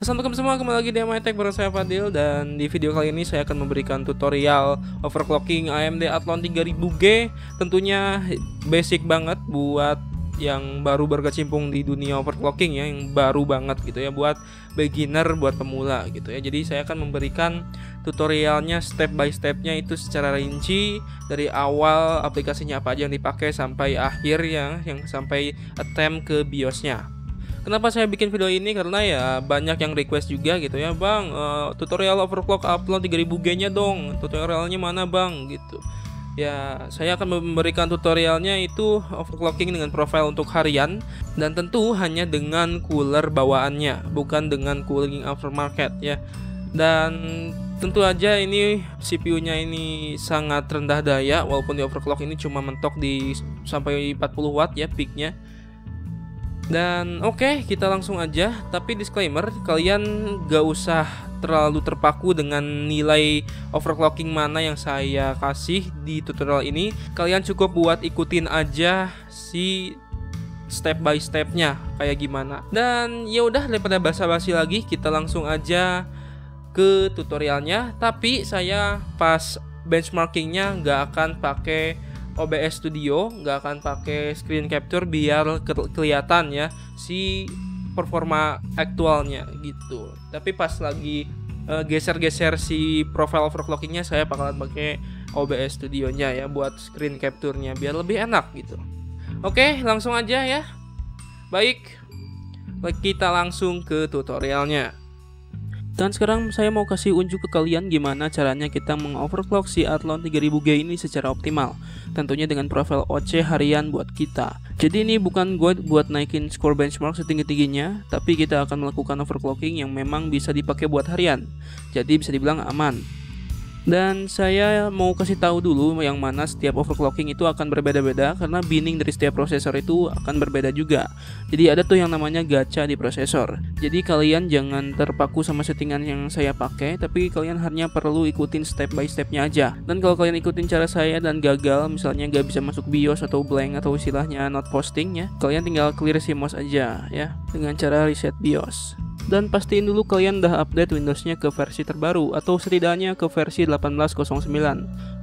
assalamualaikum semua, kembali lagi di MyTech bareng saya Fadil. Dan di video kali ini saya akan memberikan tutorial overclocking AMD Athlon 3000G. Tentunya basic banget buat yang baru berkecimpung di dunia overclocking ya, yang baru banget gitu ya, buat beginner, buat pemula gitu ya. Jadi saya akan memberikan tutorialnya step by stepnya itu secara rinci, dari awal aplikasinya apa aja yang dipakai sampai akhir ya, yang sampai attempt ke BIOSnya. Kenapa saya bikin video ini? Karena ya banyak yang request juga gitu ya, Bang, tutorial overclock Athlon 3000G nya dong, tutorialnya mana Bang gitu. Ya, saya akan memberikan tutorialnya itu overclocking dengan profile untuk harian, dan tentu hanya dengan cooler bawaannya, bukan dengan cooling aftermarket ya. Dan tentu aja ini CPU-nya ini sangat rendah daya, walaupun di overclock ini cuma mentok di sampai 40 watt ya peaknya. Dan oke, kita langsung aja. Tapi disclaimer, kalian gak usah terlalu terpaku dengan nilai overclocking mana yang saya kasih di tutorial ini. Kalian cukup buat ikutin aja si step by stepnya kayak gimana. Dan ya udah, daripada basa-basi lagi, kita langsung aja ke tutorialnya. Tapi saya pas benchmarkingnya nggak akan pakai OBS Studio, nggak akan pakai screen capture biar kelihatan ya si performa aktualnya gitu. Tapi pas lagi geser-geser si profile overclockingnya, saya bakalan pakai OBS Studio-nya ya buat screen capture-nya biar lebih enak gitu. Oke, langsung aja ya. Baik, kita langsung ke tutorialnya. Dan sekarang saya mau kasih unjuk ke kalian gimana caranya kita mengoverclock si Athlon 3000G ini secara optimal. Tentunya dengan profil OC harian buat kita. Jadi ini bukan gue buat naikin skor benchmark setinggi-tingginya, tapi kita akan melakukan overclocking yang memang bisa dipakai buat harian. Jadi bisa dibilang aman. Dan saya mau kasih tahu dulu yang mana setiap overclocking itu akan berbeda-beda, karena binning dari setiap prosesor itu akan berbeda juga. Jadi ada tuh yang namanya gacha di prosesor. Jadi kalian jangan terpaku sama settingan yang saya pakai, tapi kalian hanya perlu ikutin step by stepnya aja. Dan kalau kalian ikutin cara saya dan gagal, misalnya gak bisa masuk BIOS atau blank atau istilahnya not posting ya, kalian tinggal clear CMOS aja ya dengan cara reset BIOS. Dan pastiin dulu kalian udah update Windowsnya ke versi terbaru atau setidaknya ke versi 18.09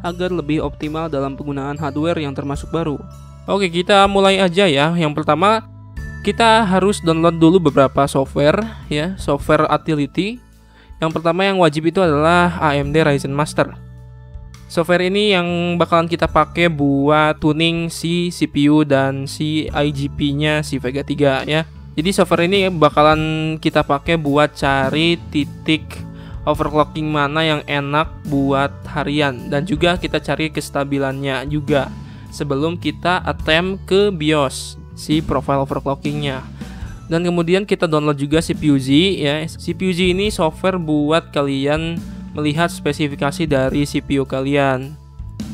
agar lebih optimal dalam penggunaan hardware yang termasuk baru. Oke, kita mulai aja ya. Yang pertama, kita harus download dulu beberapa software ya, software utility. Yang pertama yang wajib itu adalah AMD Ryzen Master. Software ini yang bakalan kita pakai buat tuning si CPU dan si IGP-nya si Vega 3 ya. Jadi software ini bakalan kita pakai buat cari titik overclocking mana yang enak buat harian, dan juga kita cari kestabilannya juga sebelum kita attempt ke BIOS si profile overclockingnya. Dan kemudian kita download juga CPU-Z ya. CPU-Z ini software buat kalian melihat spesifikasi dari CPU kalian.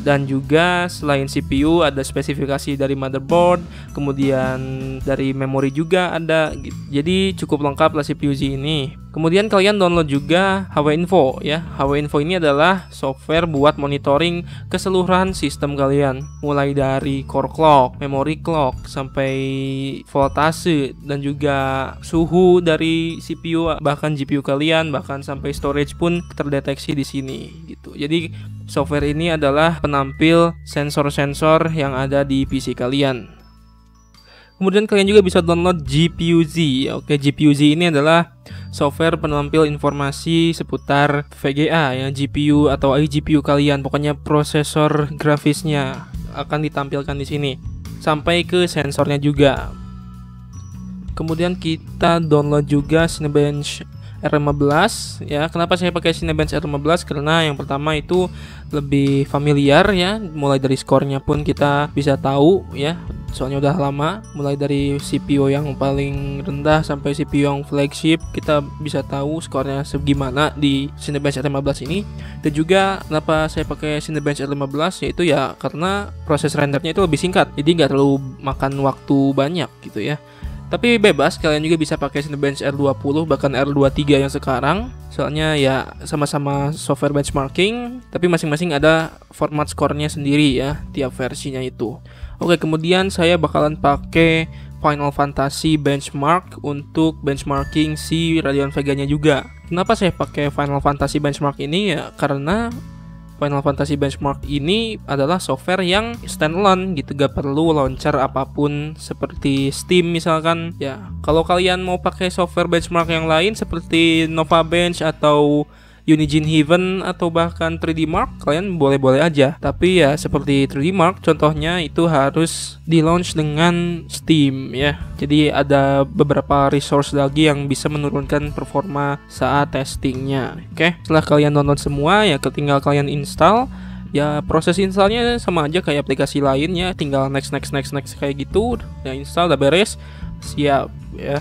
Dan juga selain CPU ada spesifikasi dari motherboard, kemudian dari memori juga ada gitu. Jadi cukup lengkap lah CPU-Z ini. Kemudian kalian download juga HW-Info ya. HW-Info ini adalah software buat monitoring keseluruhan sistem kalian, mulai dari core clock, memory clock, sampai voltase dan juga suhu dari CPU, bahkan GPU kalian, bahkan sampai storage pun terdeteksi di sini gitu. Jadi software ini adalah penampil sensor-sensor yang ada di PC kalian. Kemudian kalian juga bisa download GPU-Z. Oke, GPU-Z ini adalah software penampil informasi seputar VGA ya, GPU atau iGPU kalian. Pokoknya prosesor grafisnya akan ditampilkan di sini, sampai ke sensornya juga. Kemudian kita download juga Cinebench R15 ya. Kenapa saya pakai Cinebench R15? Karena yang pertama itu lebih familiar ya, mulai dari skornya pun kita bisa tahu ya, soalnya udah lama, mulai dari CPU yang paling rendah sampai CPU yang flagship kita bisa tahu skornya segimana di Cinebench R15 ini. Dan juga kenapa saya pakai Cinebench R15, yaitu ya karena proses rendernya itu lebih singkat, jadi nggak terlalu makan waktu banyak gitu ya. Tapi bebas, kalian juga bisa pakai Cinebench R20 bahkan R23 yang sekarang. Soalnya ya sama-sama software benchmarking, tapi masing-masing ada format skornya sendiri ya, tiap versinya itu. Oke, kemudian saya bakalan pakai Final Fantasy benchmark untuk benchmarking si Radeon Vega-nya juga. Kenapa saya pakai Final Fantasy benchmark ini ya? Karena Final Fantasy benchmark ini adalah software yang standalone gitu, gak perlu launcher apapun seperti Steam misalkan. Ya, kalau kalian mau pakai software benchmark yang lain seperti Nova Bench atau Unigine Heaven atau bahkan 3D Mark, kalian boleh-boleh aja. Tapi ya seperti 3D Mark contohnya itu harus di launch dengan Steam ya. Jadi ada beberapa resource lagi yang bisa menurunkan performa saat testingnya. Oke, setelah kalian download semua ya tinggal kalian install. Ya proses installnya sama aja kayak aplikasi lain ya, tinggal next kayak gitu. Ya install udah beres, siap ya.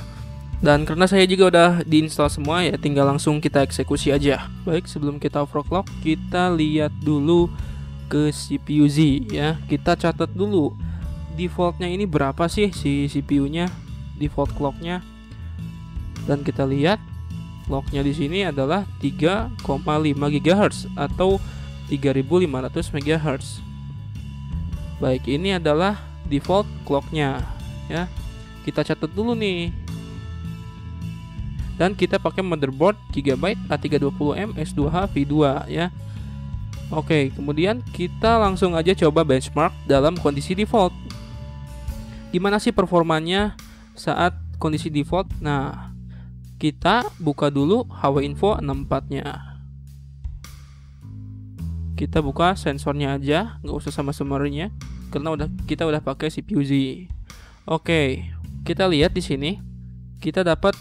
Dan karena saya juga udah diinstal semua ya, tinggal langsung kita eksekusi aja. Baik, sebelum kita overclock, kita lihat dulu ke CPU Z ya. Kita catat dulu defaultnya ini berapa sih si CPU-nya, default clocknya. Dan kita lihat clocknya di sini adalah 3,5 GHz atau 3500 MHz. Baik, ini adalah default clocknya ya. Kita catat dulu nih. Dan kita pakai motherboard Gigabyte A320M S2H V2 ya. Oke, kemudian kita langsung aja coba benchmark dalam kondisi default. Gimana sih performanya saat kondisi default? Nah, kita buka dulu HW-Info 64-nya. Kita buka sensornya aja, nggak usah sama summary-nya karena kita udah pakai CPU Z. Oke, kita lihat di sini kita dapat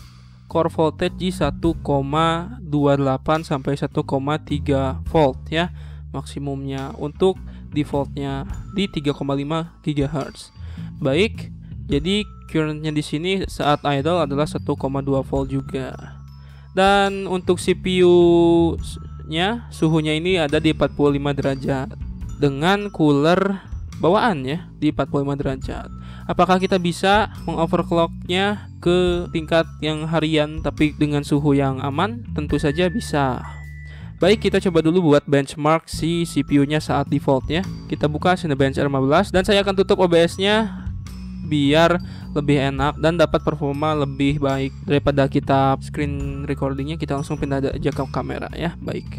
core voltage di 1,28 sampai 1,3 volt ya maksimumnya. Untuk defaultnya di 3,5 GHz. Baik, jadi currentnya di sini saat idle adalah 1,2 volt juga. Dan untuk CPU-nya suhunya ini ada di 45 derajat dengan cooler bawaan ya di 45 derajat. Apakah kita bisa mengoverclocknya ke tingkat yang harian tapi dengan suhu yang aman? Tentu saja bisa. Baik, kita coba dulu buat benchmark si CPU-nya saat default ya. Kita buka Cinebench R15 dan saya akan tutup OBS-nya biar lebih enak dan dapat performa lebih baik daripada kita screen recordingnya. Kita langsung pindah aja ke kamera ya. Baik.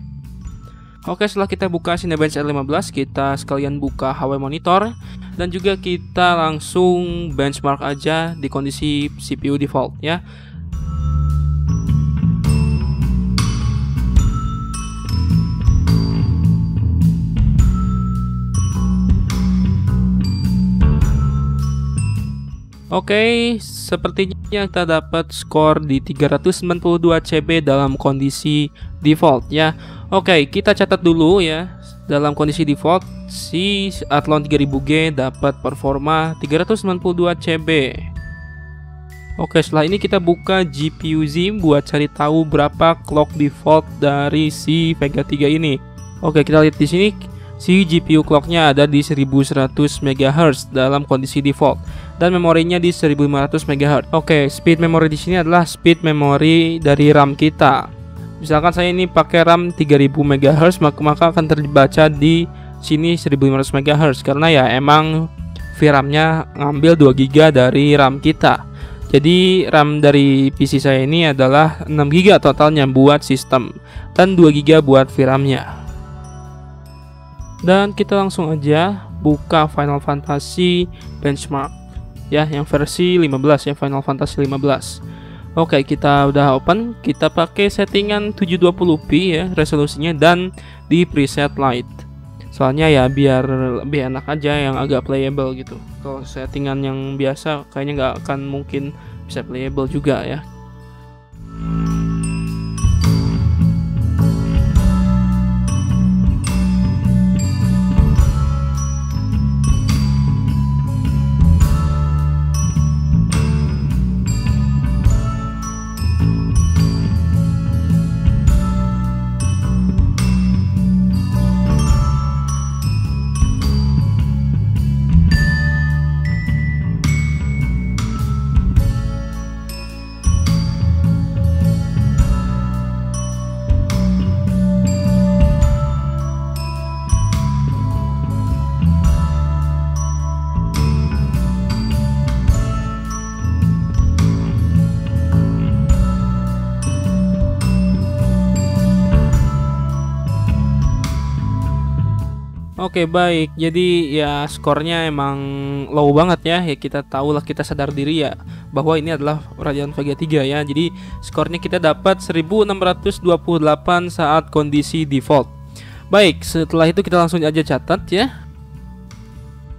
Oke, setelah kita buka Cinebench R15, kita sekalian buka HW Monitor dan juga kita langsung benchmark aja di kondisi CPU default ya. Oke, sepertinya kita dapat skor di 392 CB dalam kondisi default ya. Oke, kita catat dulu ya. Dalam kondisi default, si Athlon 3000G dapat performa 392 CB. Oke, setelah ini kita buka GPU Z buat cari tahu berapa clock default dari si Vega 3 ini. Oke, kita lihat di sini si GPU clocknya ada di 1100 MHz dalam kondisi default dan memorinya di 1500 MHz. Oke, speed memory di sini adalah speed memory dari RAM kita. Misalkan saya ini pakai RAM 3000 MHz, maka akan terbaca di sini 1500 MHz karena ya emang VRAM-nya ngambil 2 GB dari RAM kita. Jadi RAM dari PC saya ini adalah 6 GB totalnya buat sistem dan 2 GB buat VRAM-nya. Dan kita langsung aja buka Final Fantasy benchmark ya, yang versi 15 ya, Final Fantasy 15. Oke, kita udah open. Kita pakai settingan 720p ya resolusinya dan di preset light. Soalnya ya biar lebih enak aja, yang agak playable gitu. Kalau settingan yang biasa kayaknya nggak akan mungkin bisa playable juga ya. Oke, baik. Jadi ya skornya emang low banget ya. Ya kita tahu lah, kita sadar diri ya bahwa ini adalah Radeon Vega 3 ya. Jadi skornya kita dapat 1628 saat kondisi default. Baik, setelah itu kita langsung aja catat ya.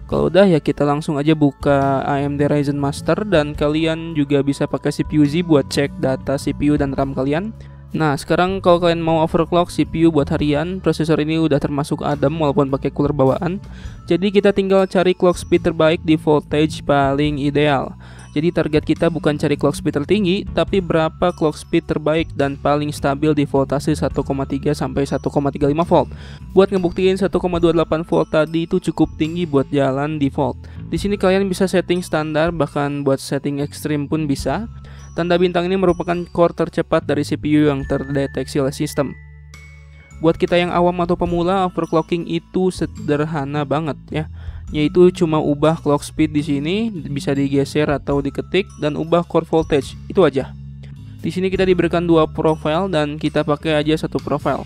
Kalau udah ya kita langsung aja buka AMD Ryzen Master, dan kalian juga bisa pakai CPU Z buat cek data CPU dan RAM kalian. Nah, sekarang kalau kalian mau overclock CPU buat harian, prosesor ini udah termasuk adem walaupun pakai cooler bawaan. Jadi kita tinggal cari clock speed terbaik di voltage paling ideal. Jadi target kita bukan cari clock speed tertinggi, tapi berapa clock speed terbaik dan paling stabil di voltase 1,3 sampai 1,35 volt. Buat ngebuktiin 1,28 volt tadi itu cukup tinggi buat jalan default. Di sini kalian bisa setting standar, bahkan buat setting ekstrim pun bisa. Tanda bintang ini merupakan core tercepat dari CPU yang terdeteksi oleh sistem. Buat kita yang awam atau pemula, overclocking itu sederhana banget ya. Yaitu cuma ubah clock speed di sini, bisa digeser atau diketik, dan ubah core voltage. Itu aja. Di sini kita diberikan dua profile dan kita pakai aja satu profile.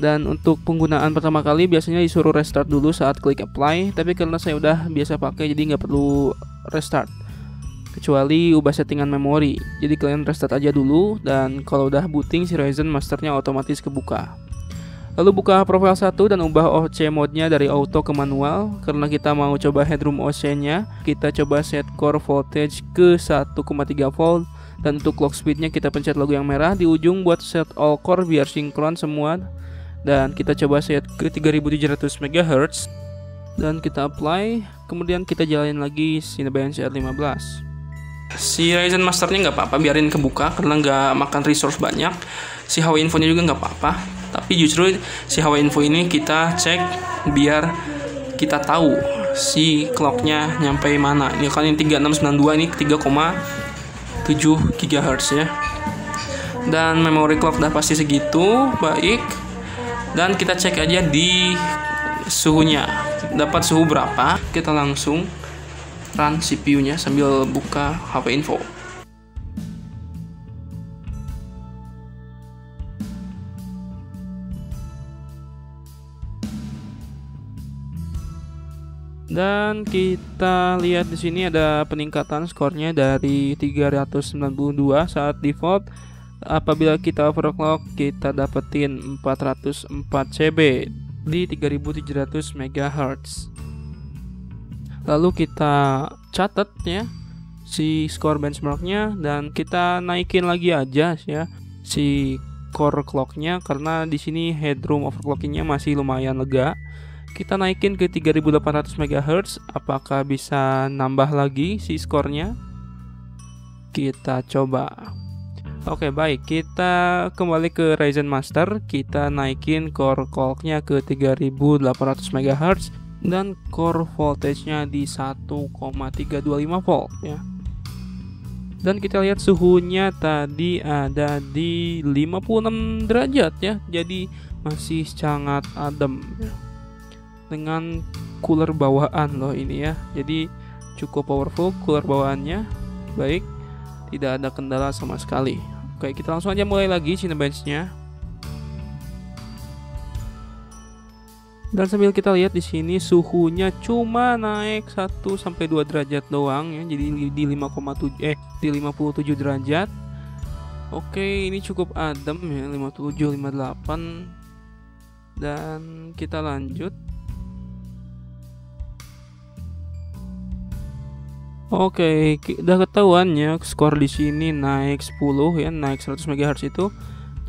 Dan untuk penggunaan pertama kali biasanya disuruh restart dulu saat klik apply, tapi karena saya udah biasa pakai jadi nggak perlu restart. Kecuali ubah settingan memori. Jadi kalian restart aja dulu, dan kalau udah booting si Ryzen Masternya otomatis kebuka. Lalu buka profile 1 dan ubah OC mode-nya dari auto ke manual. Karena kita mau coba headroom OC-nya, kita coba set core voltage ke 1,3 volt. Dan untuk clock speed-nya kita pencet logo yang merah di ujung buat set all core biar sinkron semua. Dan kita coba set ke 3700 MHz. Dan kita apply. Kemudian kita jalanin lagi Cinebench R15. Si Ryzen Masternya nggak apa-apa, biarin kebuka karena nggak makan resource banyak. Si Huawei Info-nya juga nggak apa-apa, tapi justru si Huawei Info ini kita cek biar kita tahu si clocknya nyampe mana. Ini kan yang 3692, ini 3,7 GHz ya. Dan memory clock udah pasti segitu, baik. Dan kita cek aja di suhunya, dapat suhu berapa. Kita langsung run CPU-nya sambil buka HP Info. Dan kita lihat di sini ada peningkatan skornya dari 392 saat default. Apabila kita overclock, kita dapetin 404 CB di 3700 MHz. Lalu kita catat ya si skor benchmarknya, dan kita naikin lagi aja ya si core clocknya karena di sini headroom overclockingnya masih lumayan lega. Kita naikin ke 3800 MHz. Apakah bisa nambah lagi si skornya? Kita coba. Oke, baik, kita kembali ke Ryzen Master. Kita naikin core clocknya ke 3800 MHz dan core voltage-nya di 1,325 volt ya. Dan kita lihat suhunya tadi ada di 56 derajat ya. Jadi masih sangat adem ya. Dengan cooler bawaan loh ini ya. Jadi cukup powerful cooler bawaannya. Baik, tidak ada kendala sama sekali. Oke, kita langsung aja mulai lagi Cinebench-nya. Dan sambil kita lihat di sini suhunya cuma naik 1 sampai 2 derajat doang ya. Jadi di 57 derajat. Oke, ini cukup adem ya, 57 58. Dan kita lanjut. Oke, udah ketahuan ya skor di sini naik 10 ya, naik 100 MHz itu.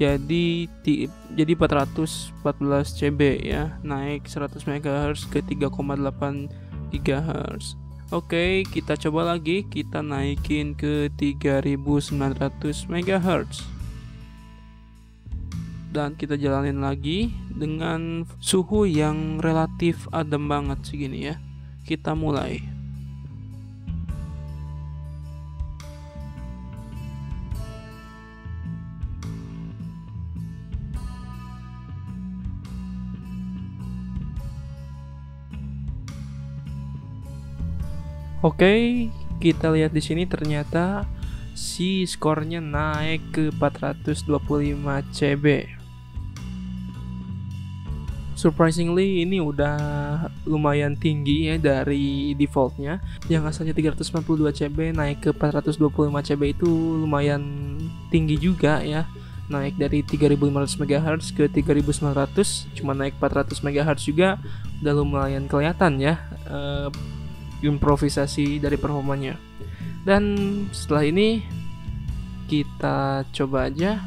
Jadi 414 CB ya, naik 100 MHz ke 3,8 GHz. Oke, kita coba lagi, kita naikin ke 3900 MHz. Dan kita jalanin lagi dengan suhu yang relatif adem banget segini ya. Kita mulai. Oke, kita lihat di sini ternyata si skornya naik ke 425 CB. surprisingly ini udah lumayan tinggi ya dari defaultnya. Yang asalnya 392 CB naik ke 425 CB itu lumayan tinggi juga ya. Naik dari 3500 MHz ke 3900, cuma naik 400 MHz juga udah lumayan kelihatan ya improvisasi dari performanya. Dan setelah ini kita coba aja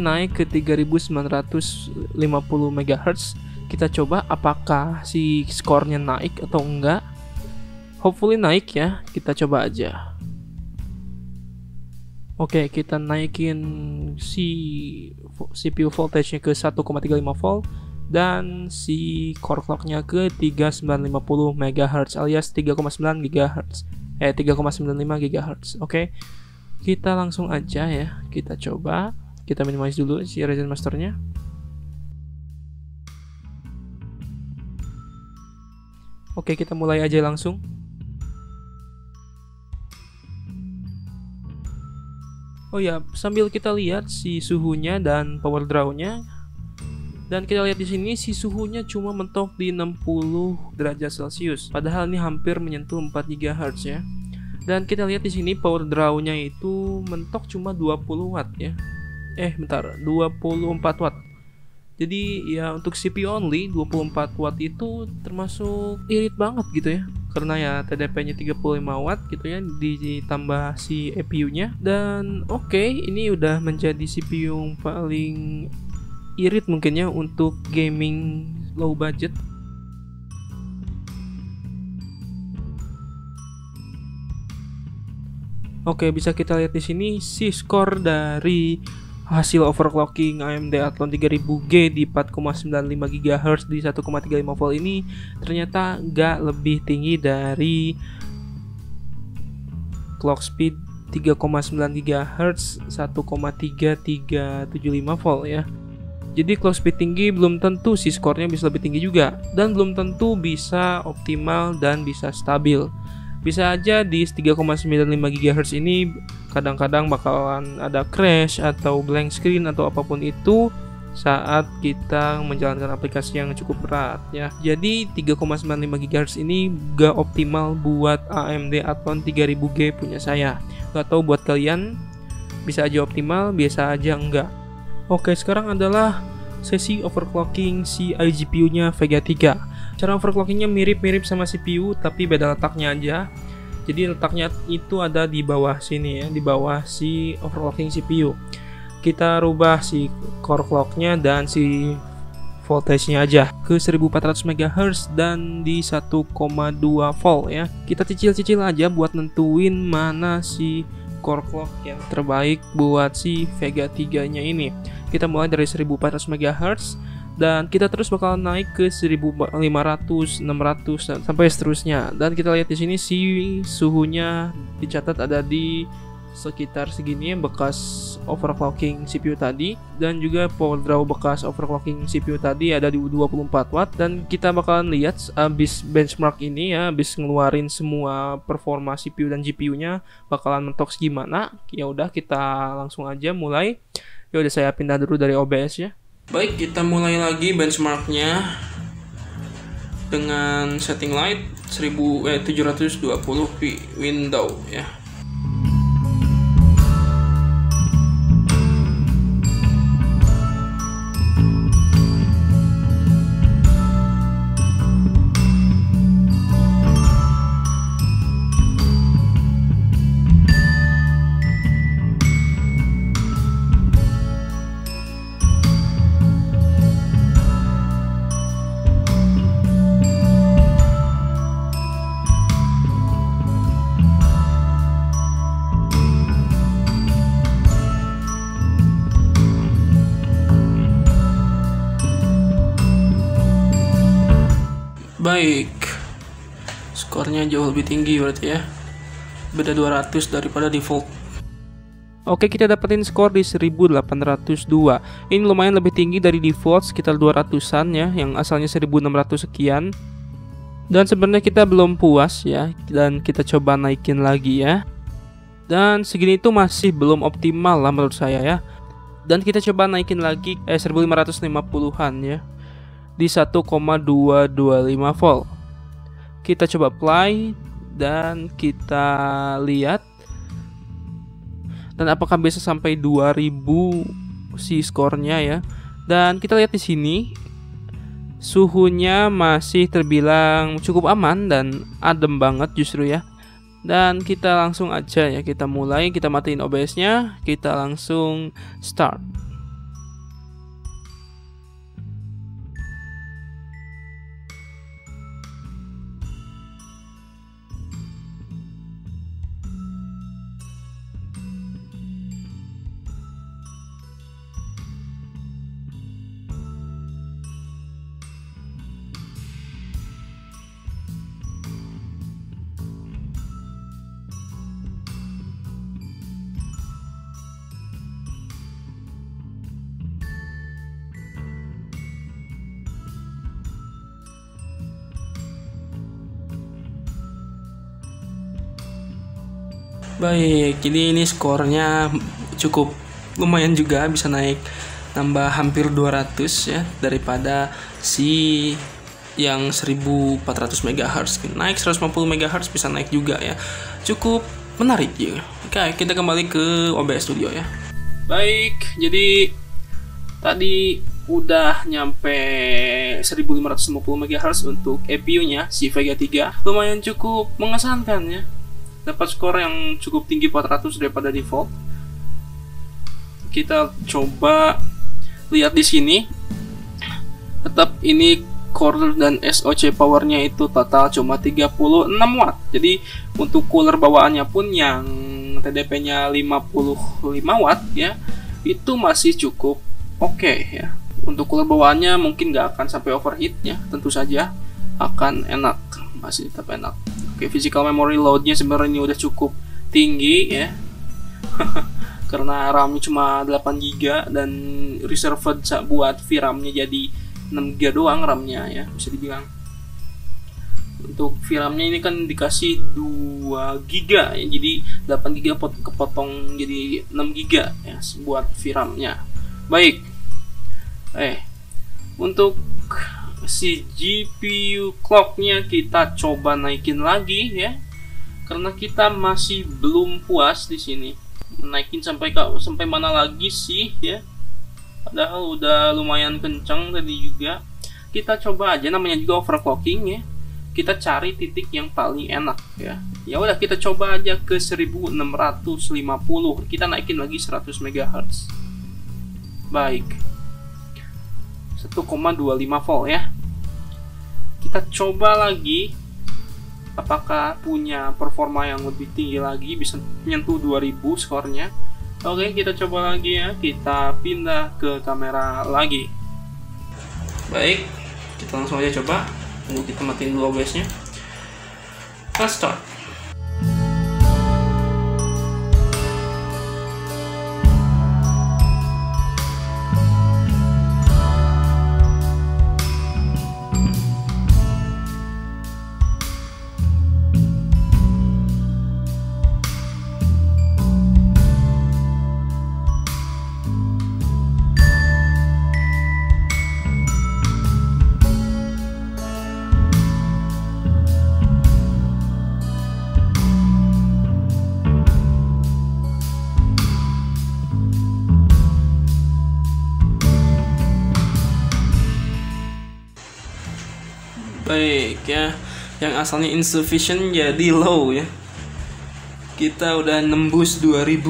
naik ke 3950 MHz. Kita coba apakah si skornya naik atau enggak. Hopefully naik ya, kita coba aja. Oke, kita naikin si CPU voltage-nya ke 1,35 volt dan si core clock-nya ke 3950 MHz alias 3,95 GHz. Oke. Kita langsung aja ya, kita coba. Kita minimize dulu si Ryzen Master-nya. Oke, kita mulai aja langsung. Oh ya, sambil kita lihat si suhunya dan power draw-nya. Dan kita lihat di sini si suhunya cuma mentok di 60 derajat Celcius. Padahal ini hampir menyentuh 4 GHz ya. Dan kita lihat di sini power draw-nya itu mentok cuma 20 watt ya. 24 watt. Jadi ya untuk CPU only 24 watt itu termasuk irit banget gitu ya. Karena ya TDP-nya 35 watt gitu ya, ditambah si EPU-nya. Dan oke, ini udah menjadi CPU yang paling irit mungkin ya untuk gaming low budget. Oke, bisa kita lihat di sini si skor dari hasil overclocking AMD Athlon 3000G di 4,95 GHz di 1,35 volt ini ternyata nggak lebih tinggi dari clock speed 3,9 GHz 1,3375 volt ya. Jadi clock speed tinggi belum tentu si skornya bisa lebih tinggi juga, dan belum tentu bisa optimal dan bisa stabil. Bisa aja di 3,95 GHz ini kadang-kadang bakalan ada crash atau blank screen atau apapun itu saat kita menjalankan aplikasi yang cukup berat ya. Jadi 3,95 GHz ini gak optimal buat AMD Athlon 3000G punya saya. Gak tahu buat kalian, bisa aja optimal, biasa aja enggak. Oke, sekarang adalah sesi overclocking si iGPU-nya Vega 3. Cara overclockingnya mirip-mirip sama CPU tapi beda letaknya aja. Jadi letaknya itu ada di bawah sini ya, di bawah si overclocking CPU. Kita rubah si core clock-nya dan si voltage-nya aja ke 1400 MHz dan di 1,2 volt ya. Kita cicil-cicil aja buat nentuin mana si core clock yang terbaik buat si Vega 3-nya ini. Kita mulai dari 1400 MHz dan kita terus bakal naik ke 1500, 600 sampai seterusnya. Dan kita lihat di sini si suhunya dicatat ada di sekitar segini bekas overclocking CPU tadi, dan juga power draw bekas overclocking CPU tadi ada di 24 watt. Dan kita bakalan lihat abis benchmark ini ya, abis ngeluarin semua performa CPU dan GPU-nya bakalan mentok gimana. Ya udah, kita langsung aja mulai. Ya udah, saya pindah dulu dari OBS ya. Baik, kita mulai lagi benchmarknya dengan setting light 720 window ya. Baik, skornya jauh lebih tinggi berarti ya, beda 200 daripada default. Oke, kita dapetin skor di 1802. Ini lumayan lebih tinggi dari default sekitar 200-an ya, yang asalnya 1600 sekian. Dan sebenarnya kita belum puas ya, dan kita coba naikin lagi ya. Dan segini itu masih belum optimal lah menurut saya ya. Dan kita coba naikin lagi 1550-an ya. di 1,225 volt. Kita coba play dan kita lihat, dan apakah bisa sampai 2000 si skornya ya. Dan kita lihat di sini suhunya masih terbilang cukup aman dan adem banget justru ya. Dan kita langsung aja ya, kita mulai, kita matiin OBS-nya, kita langsung start. Baik, jadi ini skornya cukup lumayan juga, bisa naik nambah hampir 200 ya daripada si yang 1400 MHz. Naik 150 MHz bisa naik juga ya. Cukup menarik ya. Oke, kita kembali ke OBS Studio ya. Baik, jadi tadi udah nyampe 1550 MHz untuk EPU-nya si Vega 3. Lumayan cukup mengesankan ya. Dapat skor yang cukup tinggi 400 daripada default. Kita coba lihat di sini. Tetap ini core dan SoC powernya itu total cuma 36 watt. Jadi untuk cooler bawaannya pun yang TDP-nya 55 watt ya, itu masih cukup oke ya. Untuk cooler bawaannya mungkin nggak akan sampai overheat ya, tentu saja akan enak, masih tetap enak. Oke, physical memory load-nya sebenarnya ini udah cukup tinggi ya. Karena RAM-nya cuma 8 GB dan reserved buat VRAM-nya jadi 6 GB doang RAM-nya ya, bisa dibilang. Untuk VRAM-nya ini kan dikasih 2 GB ya, jadi 8 GB kepotong jadi 6 GB ya buat VRAM-nya. Baik. Untuk si GPU clock-nya kita coba naikin lagi ya, karena kita masih belum puas di sini. Naikin sampai mana lagi sih ya, padahal udah lumayan kencang tadi juga. Kita coba aja, namanya juga overclocking ya, kita cari titik yang paling enak ya. Ya udah, kita coba aja ke 1650, kita naikin lagi 100 MHz. Baik, 1,25 volt ya. Kita coba lagi apakah punya performa yang lebih tinggi lagi, bisa menyentuh 2000 skornya. Oke, kita coba lagi ya. Kita pindah ke kamera lagi. Baik, kita langsung aja coba. Tunggu kita matiin dulu OBS-nya. Let's start. Baik ya, yang asalnya insufficient jadi low ya. Kita udah nembus 2000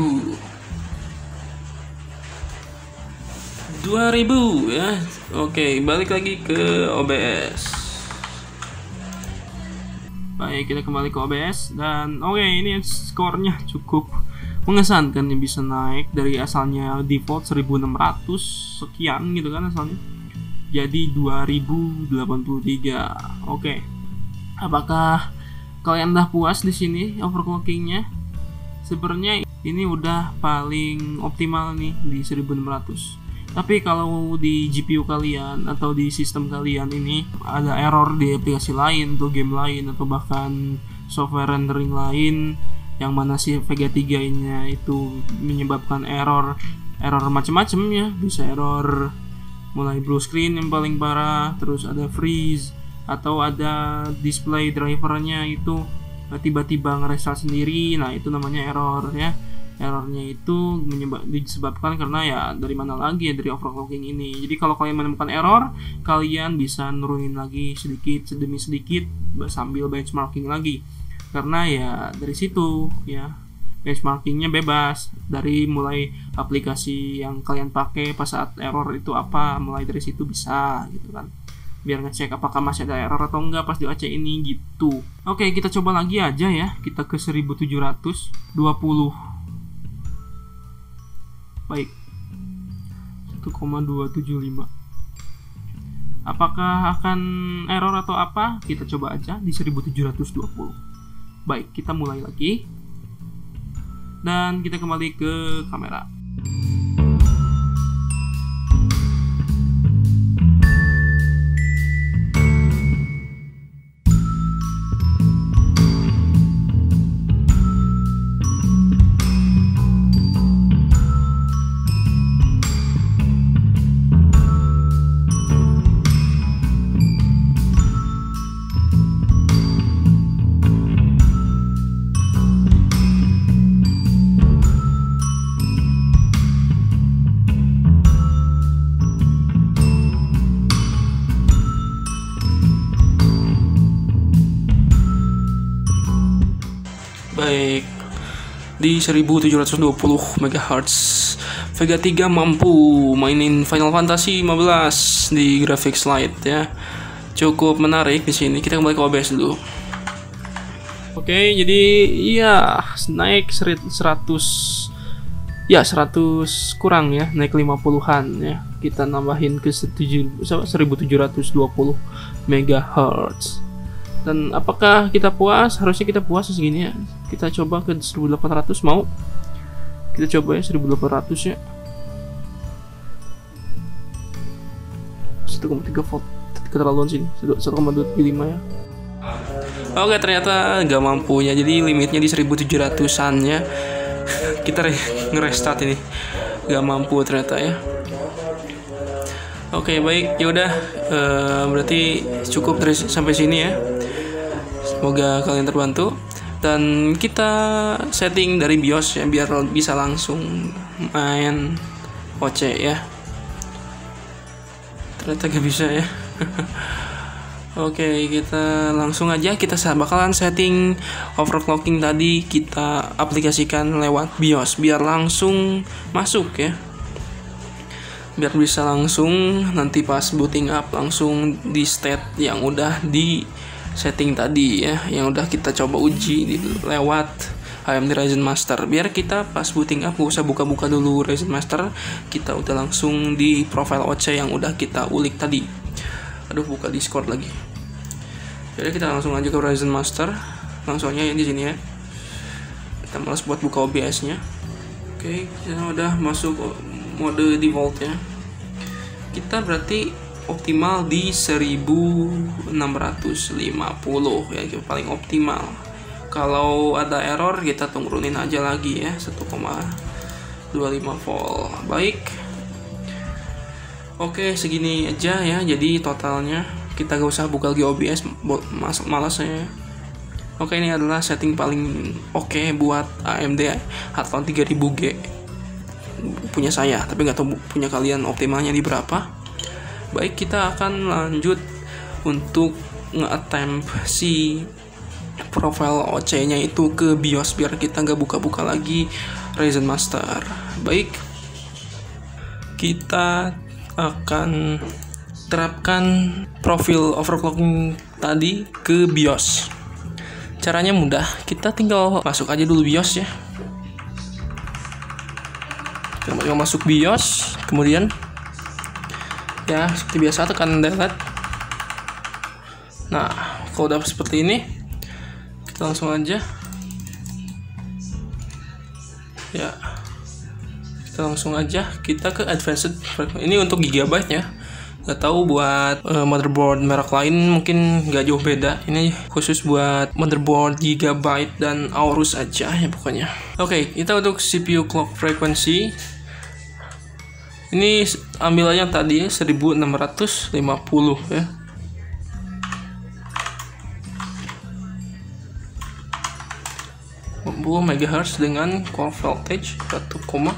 ya. Oke, balik lagi ke OBS. Baik, kita kembali ke OBS dan oke, ini skornya cukup mengesankan nih, bisa naik dari asalnya default 1600 sekian gitu kan asalnya, jadi 2083. Oke. Apakah kalian udah puas di sini overclockingnya? Sebenarnya ini udah paling optimal nih di 1600. Tapi kalau di GPU kalian atau di sistem kalian ini ada error di aplikasi lain atau game lain atau bahkan software rendering lain yang mana si Vega 3-nya itu menyebabkan error macam-macam ya, bisa error mulai blue screen yang paling parah, terus ada freeze, atau ada display drivernya itu tiba-tiba ngerestart sendiri. Nah itu namanya error ya. Errornya itu disebabkan karena ya dari mana lagi ya, dari overclocking ini. Jadi kalau kalian menemukan error, kalian bisa nurunin lagi sedikit demi sedikit sambil benchmarking lagi, karena ya dari situ ya benchmarkingnya bebas, dari mulai aplikasi yang kalian pakai pas saat error itu apa, mulai dari situ bisa gitu kan, biar ngecek apakah masih ada error atau enggak pas di OC ini gitu. Oke, kita coba lagi aja ya, kita ke 1720. Baik, 1,275. Apakah akan error atau apa? Kita coba aja di 1720. Baik, kita mulai lagi. Dan kita kembali ke kamera. Baik, di 1720 MHz Vega 3 mampu mainin Final Fantasy 15 di graphics light ya. Cukup menarik di sini. Kita kembali ke OBS dulu. Oke, jadi iya naik 100 kurang ya, naik 50-an ya. Kita nambahin ke 1720 MHz. Dan apakah kita puas? Harusnya kita puas segini ya. Kita coba ke 1800, mau? Kita coba ya 1800 ya. 1,3 volt. Keterlaluan sini. 1,275 ya. Oke, ternyata nggak mampunya. Jadi limitnya di 1700-an ya. Kita ngerestart ini. Nggak mampu ternyata ya. Oke, baik, ya udah, berarti cukup dari sampai sini ya. Semoga kalian terbantu. Dan kita setting dari BIOS ya, biar bisa langsung main OC ya. Ternyata gak bisa ya. Oke, kita langsung aja. Kita bakalan setting overclocking tadi, kita aplikasikan lewat BIOS biar langsung masuk ya. Biar bisa langsung nanti pas booting up langsung di state yang udah di setting tadi ya, yang udah kita coba uji lewat AMD Ryzen Master. Biar kita pas booting up gak usah buka-buka dulu Ryzen Master, kita udah langsung di profile OC yang udah kita ulik tadi. Aduh, buka Discord lagi. Jadi kita langsung aja ke Ryzen Master, langsungnya ya di sini ya. Kita malas buat buka OBS-nya. Oke, kita udah masuk mode default ya. Kita berarti optimal di 1650 ya, paling optimal. Kalau ada error kita turunin aja lagi ya, 1,25 volt. Baik. Oke, segini aja ya. Jadi totalnya kita gak usah buka lagi OBS, malas ya. Oke, ini adalah setting paling oke buat AMD Athlon 3000G punya saya, tapi nggak tahu punya kalian optimalnya di berapa. Baik, kita akan lanjut untuk nge-attempt si profile OC-nya itu ke BIOS biar kita nggak buka-buka lagi Ryzen Master. Baik, kita akan terapkan profil overclocking tadi ke BIOS. Caranya mudah, kita tinggal masuk aja dulu BIOS ya. Kita masuk BIOS, kemudian ya seperti biasa tekan delete. Nah, kalau udah seperti ini, kita langsung aja ya, kita ke advanced. Ini untuk gigabyte ya. Gak tahu buat motherboard merek lain mungkin gak jauh beda. Ini khusus buat motherboard Gigabyte dan Aorus aja ya pokoknya. Oke, kita untuk CPU clock frequency Ini ambil aja yang tadi ya, 1650 ya. MHz dengan core voltage 1,25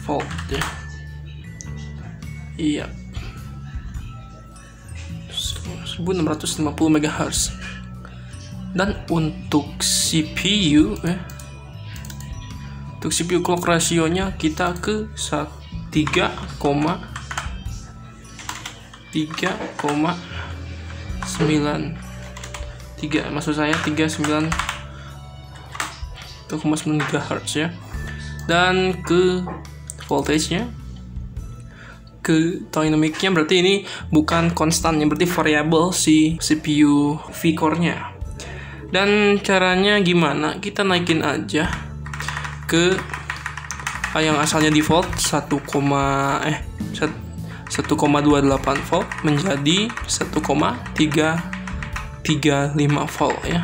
volt ya. Iya. 1650 MHz. Dan untuk CPU ya. Untuk CPU clock rasionya kita ke 3,93, maksud saya 39 GHz ya. Dan ke voltage-nya, ke dynamic-nya, berarti ini bukan konstannya, berarti variabel si CPU V-core-nya. Dan caranya gimana? Kita naikin aja ke yang asalnya default 1,28 volt menjadi 1,335 volt ya.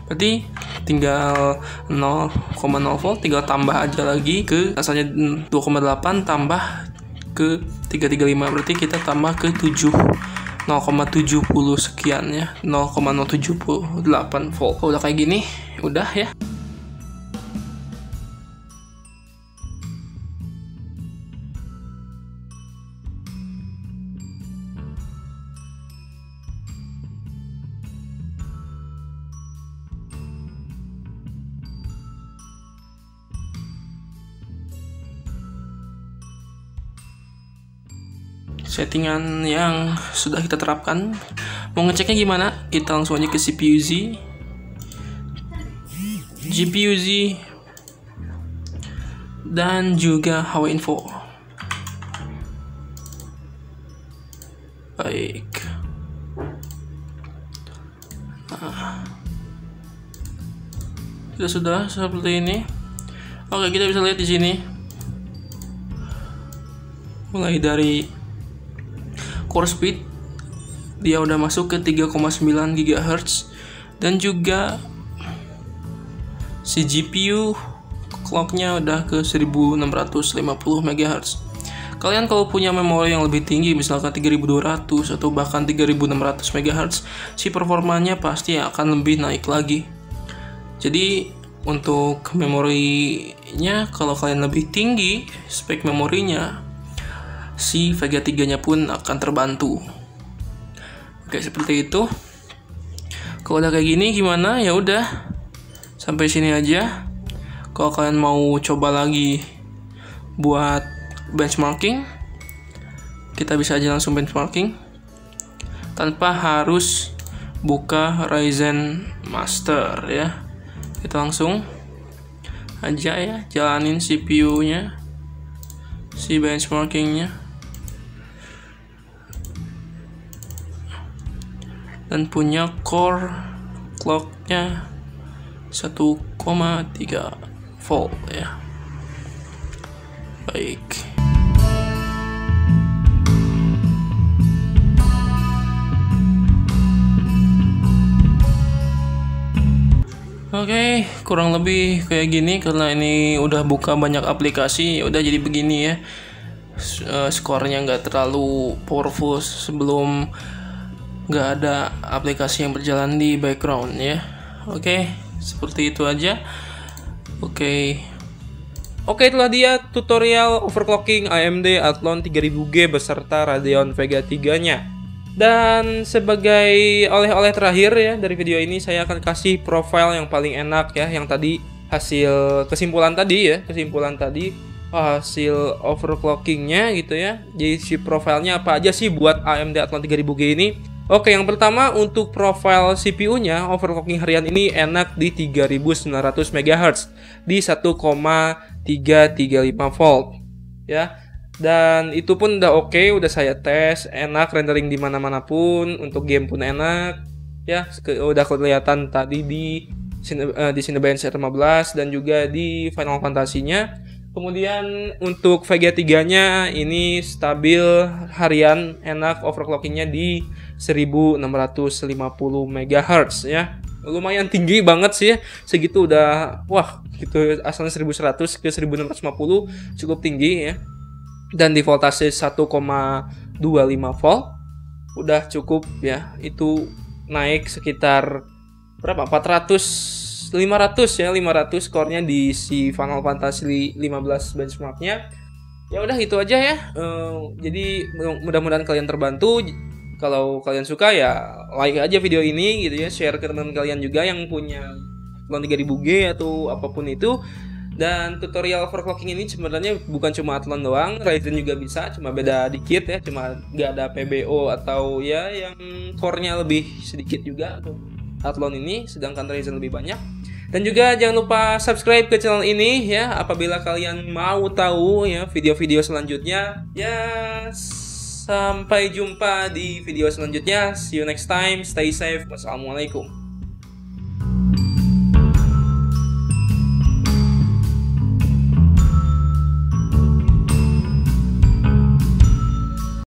Berarti tinggal 0,0 volt, tinggal tambah aja lagi ke asalnya 2,8 tambah ke 335, berarti kita tambah ke 0,70 sekian ya, 0,078 volt. Udah kayak gini, udah ya. Settingan yang sudah kita terapkan. Mau ngeceknya gimana? Kita langsung aja ke CPU Z, GPU Z, dan juga HW Info. Baik. Sudah seperti ini. Oke, kita bisa lihat di sini. Mulai dari core speed dia udah masuk ke 3,9 GHz, dan juga si GPU clocknya udah ke 1650 MHz. Kalian kalau punya memori yang lebih tinggi, misalkan 3200 atau bahkan 3600 MHz, si performanya pasti akan lebih naik lagi. Jadi untuk memorinya, kalau kalian lebih tinggi spek memorinya, si Vega 3 nya pun akan terbantu. Oke, seperti itu. Kalau udah kayak gini gimana? Ya udah, sampai sini aja. Kalau kalian mau coba lagi buat benchmarking, kita bisa aja langsung benchmarking tanpa harus buka Ryzen Master ya. Kita langsung aja ya jalanin CPU nya, si benchmarkingnya, dan punya core clocknya 1,3 volt ya. Baik. Oke, kurang lebih kayak gini. Karena ini udah buka banyak aplikasi, udah jadi begini ya. Skornya nggak terlalu powerful sebelum nggak ada aplikasi yang berjalan di background ya. Oke, seperti itu aja. Oke, itulah dia tutorial overclocking AMD Athlon 3000G beserta Radeon Vega 3-nya. Dan sebagai oleh-oleh terakhir ya dari video ini, saya akan kasih profile yang paling enak ya, yang tadi kesimpulan tadi hasil overclockingnya gitu ya. Jadi si profilnya apa aja sih buat AMD Athlon 3000G ini? Oke, yang pertama untuk profile CPU-nya, overclocking harian ini enak di 3900 MHz di 1,335 volt ya. Dan itu pun udah oke, udah saya tes, enak rendering di mana-mana pun, untuk game pun enak ya. Udah kelihatan tadi di Cinebench R15 dan juga di Final Fantasy-nya. Kemudian untuk VGA 3-nya ini stabil harian, enak, overclockingnya di 1650 MHz ya. Lumayan tinggi banget sih ya. Segitu udah wah, gitu asalnya 1100 ke 1650 cukup tinggi ya. Dan di voltase 1,25 volt udah cukup ya. Itu naik sekitar berapa? 500 core-nya di si Final Fantasy 15 benchmarknya. Ya udah itu aja ya. Jadi mudah-mudahan kalian terbantu. Kalau kalian suka ya like aja video ini gitu ya, share ke teman kalian juga yang punya Athlon 3000G atau apapun itu. Dan tutorial overclocking ini sebenarnya bukan cuma Athlon doang, Ryzen juga bisa, cuma beda dikit ya, cuma nggak ada PBO atau ya yang core-nya lebih sedikit juga untuk Athlon ini, sedangkan Ryzen lebih banyak. Dan juga jangan lupa subscribe ke channel ini ya, apabila kalian mau tahu ya video-video selanjutnya. Ya, sampai jumpa di video selanjutnya. See you next time. Stay safe. Wassalamualaikum.